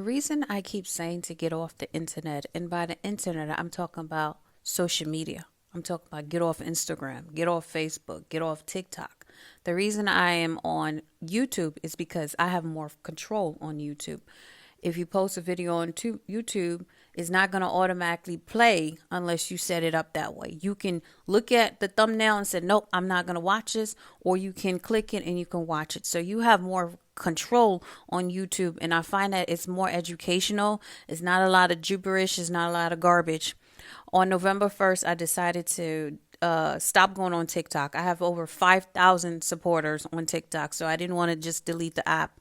The reason I keep saying to get off the internet, and by the internet, I'm talking about social media. I'm talking about get off Instagram, get off Facebook, get off TikTok. The reason I am on YouTube is because I have more control on YouTube. If you post a video on YouTube, it's not going to automatically play unless you set it up that way. You can look at the thumbnail and say, nope, I'm not going to watch this, or you can click it and you can watch it. So you have more control on YouTube, and I find that it's more educational. It's not a lot of gibberish, it's not a lot of garbage. On November 1st, I decided to stop going on TikTok. I have over 5,000 supporters on TikTok, so I didn't want to just delete the app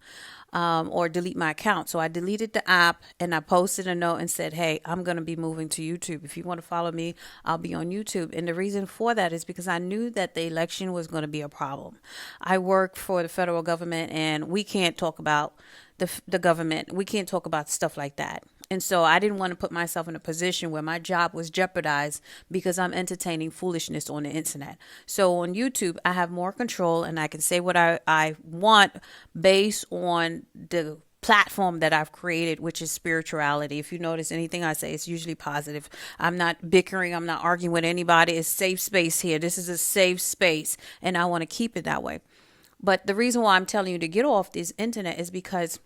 or delete my account. So I deleted the app and I posted a note and said, hey, I'm going to be moving to YouTube. If you want to follow me, I'll be on YouTube. And the reason for that is because I knew that the election was going to be a problem. I work for the federal government, and we can't talk about the government. We can't talk about stuff like that. And so I didn't want to put myself in a position where my job was jeopardized because I'm entertaining foolishness on the internet. So on YouTube, I have more control and I can say what I want based on the platform that I've created, which is spirituality. If you notice anything I say, it's usually positive. I'm not bickering. I'm not arguing with anybody. It's safe space here. This is a safe space, and I want to keep it that way. But the reason why I'm telling you to get off this internet is because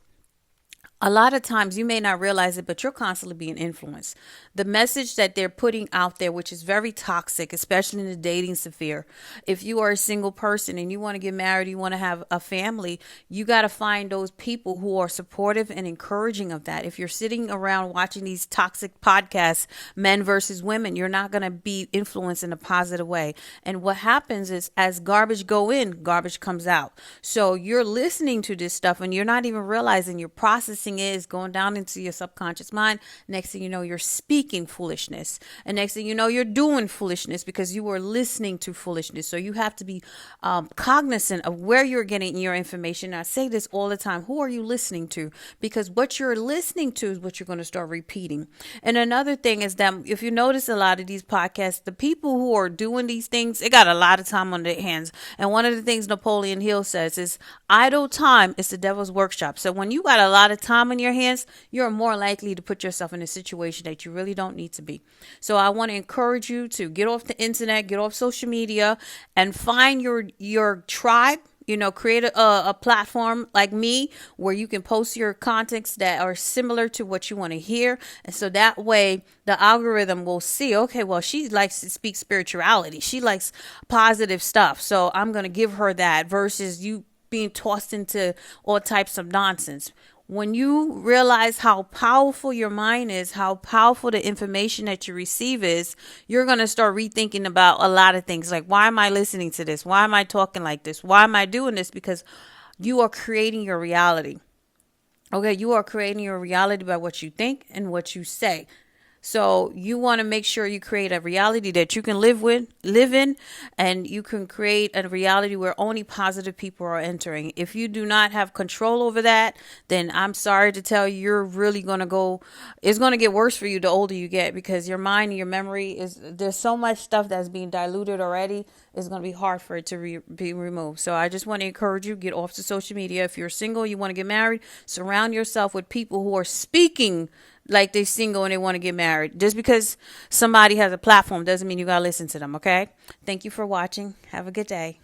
a lot of times you may not realize it, but you're constantly being influenced. The message that they're putting out there, which is very toxic, especially in the dating sphere. If you are a single person and you want to get married, you want to have a family, you got to find those people who are supportive and encouraging of that. If you're sitting around watching these toxic podcasts, men versus women, you're not going to be influenced in a positive way. And what happens is as garbage go in, garbage comes out. So you're listening to this stuff and you're not even realizing you're processing is going down into your subconscious mind. Next thing you know, you're speaking foolishness. And next thing you know, you're doing foolishness because you were listening to foolishness. So you have to be cognizant of where you're getting your information. I say this all the time. Who are you listening to? Because what you're listening to is what you're going to start repeating. And another thing is that if you notice a lot of these podcasts, the people who are doing these things, they got a lot of time on their hands. And one of the things Napoleon Hill says is idle time is the devil's workshop. So when you got a lot of time in your hands, you're more likely to put yourself in a situation that you really don't need to be. So I want to encourage you to get off the internet, get off social media, and find your tribe. Create a platform like me where you can post your contents that are similar to what you want to hear. And so that way the algorithm will see, okay, well, she likes to speak spirituality. She likes positive stuff. So I'm going to give her that versus you being tossed into all types of nonsense. When you realize how powerful your mind is, how powerful the information that you receive is, you're going to start rethinking about a lot of things. Like, why am I listening to this? Why am I talking like this? Why am I doing this? Because you are creating your reality. Okay, you are creating your reality by what you think and what you say. So you want to make sure you create a reality that you can live in, and you can create a reality where only positive people are entering. If you do not have control over that, then I'm sorry to tell you, you're really going to it's going to get worse for you the older you get, because your mind and your memory there's so much stuff that's being diluted already. It's going to be hard for it to be removed. So I just want to encourage you, get off the social media. If you're single, you want to get married, surround yourself with people who are speaking like they're single and they want to get married. Just because somebody has a platform doesn't mean you got to listen to them, okay? Thank you for watching. Have a good day.